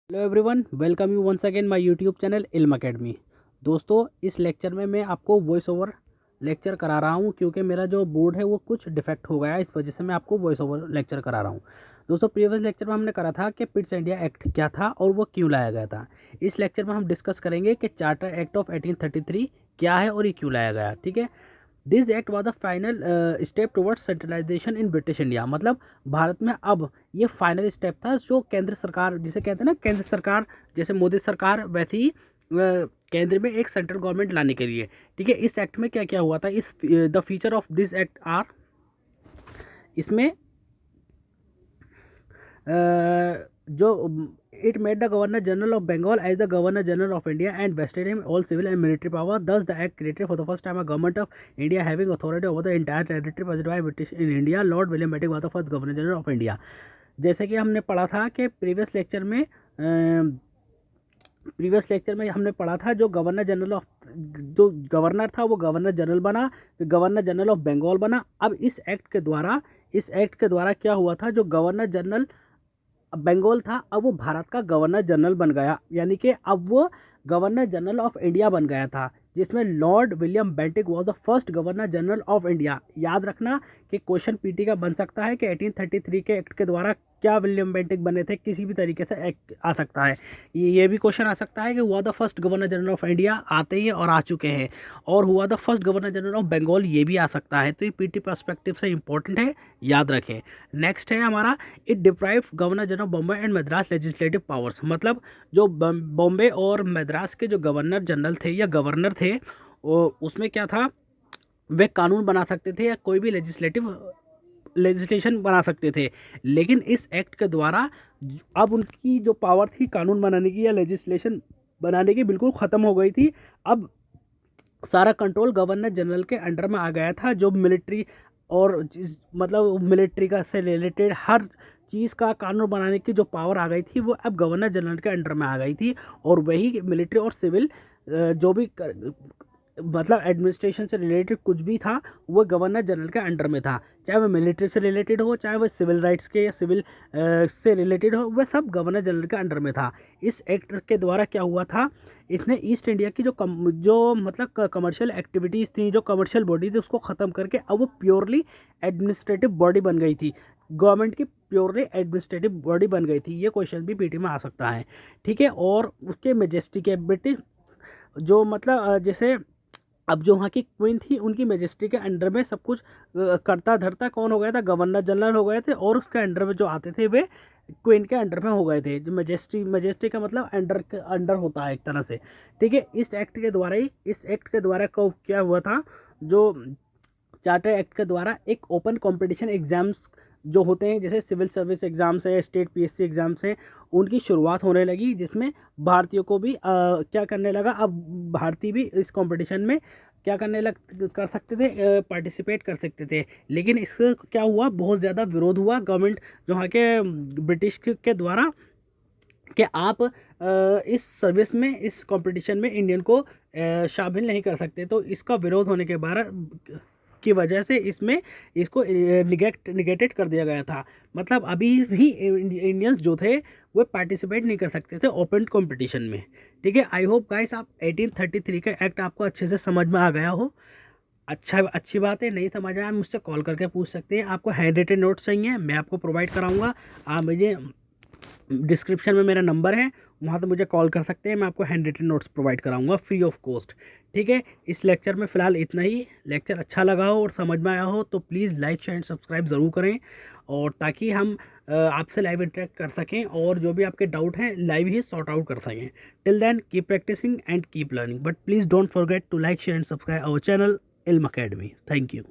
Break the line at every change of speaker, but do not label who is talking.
Hello everyone, welcome you once again my YouTube channel Ilm academy. दोस्तों, इस lecture में मैं आपको वॉइस ओवर लेक्चर करा रहा हूँ क्योंकि मेरा जो बोर्ड है वो कुछ डिफेक्ट हो गया है। इस वजह से मैं आपको वॉइस ओवर लेक्चर करा रहा हूँ। दोस्तों, प्रीवियस लेक्चर में हमने करा था कि पिट्स इंडिया एक्ट क्या था और वो क्यों लाया गया था। इस लेक्चर में हम डिस्कस करेंगे कि चार्टर एक्ट ऑफ 1833 क्या है और ये क्यों लाया गया। ठीक है। This act was the final step towards centralisation in British India. मतलब भारत में अब ये फाइनल स्टेप था जो केंद्र सरकार, जिसे कहते हैं ना, केंद्र सरकार जैसे मोदी सरकार वैसे ही केंद्र में एक सेंट्रल गवर्नमेंट लाने के लिए। ठीक है। इस एक्ट में क्या क्या हुआ था, इस the feature of this act are, इसमें जो it made the governor general of Bengal as the governor general of India and vested him all civil and military power. Thus the act created for the first time a government of India having authority over the entire territory possessed by British in India. Lord William Bentinck was the first governor general of India. जैसे कि हमने पढ़ा था कि previous lecture में हमने पढ़ा था, जो गवर्नर था वो गवर्नर जनरल बना, फिर गवर्नर जनरल ऑफ बंगाल बना। अब इस एक्ट के द्वारा क्या हुआ था, जो गवर्नर जनरल बंगाल था अब वो भारत का गवर्नर जनरल बन गया, यानी कि अब वो गवर्नर जनरल ऑफ इंडिया बन गया था, जिसमें Lord William Bentinck was the first governor general of India. याद रखना कि क्वेश्चन पीटी का बन सकता है कि 1833 के एक्ट के द्वारा क्या विलियम बेंटिक बने थे, किसी भी तरीके से एक्ट आ सकता है। ये भी क्वेश्चन आ सकता है कि हुआ the first governor general of India, आते ही और आ चुके हैं, और हुआ the first governor general of Bengal, ये भी आ सकता है। तो ये पीटी पर्सपेक्टिव से इंपॉर्टेंट है, याद रखें। नेक्स्ट है हमारा, it deprive governor general Bombay and Madras legislative powers. मतलब जो बॉम्बे और मद्रास के जो गवर्नर जनरल थे या गवर्नर थे, उसमें क्या था, वे कानून बना सकते थे या कोई भी लेजिस्लेशन बना सकते थे। लेकिन इस एक्ट के द्वारा अब उनकी जो पावर थी कानून बनाने की या लेजिस्लेशन बनाने की, बिल्कुल ख़त्म हो गई थी। अब सारा कंट्रोल गवर्नर जनरल के अंडर में आ गया था। जो मिलिट्री और मतलब मिलिट्री का से रिलेटेड हर चीज़ का कानून बनाने की जो पावर आ गई थी वो अब गवर्नर जनरल के अंडर में आ गई थी। और वही मिलिट्री और सिविल जो भी मतलब एडमिनिस्ट्रेशन से रिलेटेड कुछ भी था वो गवर्नर जनरल के अंडर में था, चाहे वो मिलिट्री से रिलेटेड हो, चाहे वो सिविल राइट्स के या सिविल से रिलेटेड हो, वह सब गवर्नर जनरल के अंडर में था। इस एक्ट के द्वारा क्या हुआ था, इसने ईस्ट इंडिया की जो मतलब कमर्शियल एक्टिविटीज़ थी, जो कमर्शियल बॉडी थी, उसको ख़त्म करके अब वो प्योरली एडमिनिस्ट्रेटिव बॉडी बन गई थी। गवर्नमेंट की प्योरली एडमिनिस्ट्रेटिव बॉडी बन गई थी। ये क्वेश्चन भी पीटी में आ सकता है। ठीक है। और उसके मेजेस्टी कैबिलिटी जो मतलब जैसे अब जो वहाँ की क्वीन थी, उनकी मेजेस्टी के अंडर में सब कुछ करता धरता कौन हो गया था, गवर्नर जनरल हो गए थे, और उसके अंडर में जो आते थे वे क्वीन के अंडर में हो गए थे। जो मेजेस्टी का मतलब अंडर होता है एक तरह से। ठीक है। इस एक्ट के द्वारा को क्या हुआ था, जो चार्टर एक्ट के द्वारा एक ओपन कंपटीशन एग्जाम्स जो होते हैं, जैसे सिविल सर्विस एग्जाम्स है, स्टेट पीएससी एग्जाम्स हैं, उनकी शुरुआत होने लगी, जिसमें भारतीयों को भी क्या करने लगा, अब भारतीय भी इस कंपटीशन में क्या कर सकते थे, पार्टिसिपेट कर सकते थे। लेकिन इससे क्या हुआ, बहुत ज़्यादा विरोध हुआ गवर्नमेंट जो वहाँ के ब्रिटिश के द्वारा, कि आप इस सर्विस में, इस कंपटीशन में इंडियन को शामिल नहीं कर सकते। तो इसका विरोध होने के बाद की वजह से इसको निगेटेड कर दिया गया था। मतलब अभी भी इंडियंस जो थे वो पार्टिसिपेट नहीं कर सकते थे ओपन कंपटीशन में। ठीक है। आई होप गाइस आप 1833 का एक्ट आपको अच्छे से समझ में आ गया हो। अच्छी बात है। नहीं समझ में आया मुझसे कॉल करके पूछ सकते हैं। आपको हैंड रिटन नोट्स चाहिए, मैं आपको प्रोवाइड कराऊंगा। आप मुझे डिस्क्रिप्शन में मेरा नंबर है, वहाँ पे मुझे कॉल कर सकते हैं। मैं आपको हैंड रिटन नोट्स प्रोवाइड कराऊंगा फ्री ऑफ कॉस्ट। ठीक है। इस लेक्चर में फ़िलहाल इतना ही। लेक्चर अच्छा लगा हो और समझ में आया हो तो please like share and subscribe ज़रूर करें, और ताकि हम आपसे लाइव इंटरेक्ट कर सकें और जो भी आपके डाउट हैं लाइव ही सॉर्ट आउट कर सकें। Till then keep practising and keep learning, but please don't forget to like share and subscribe our channel Ilm academy. Thank you.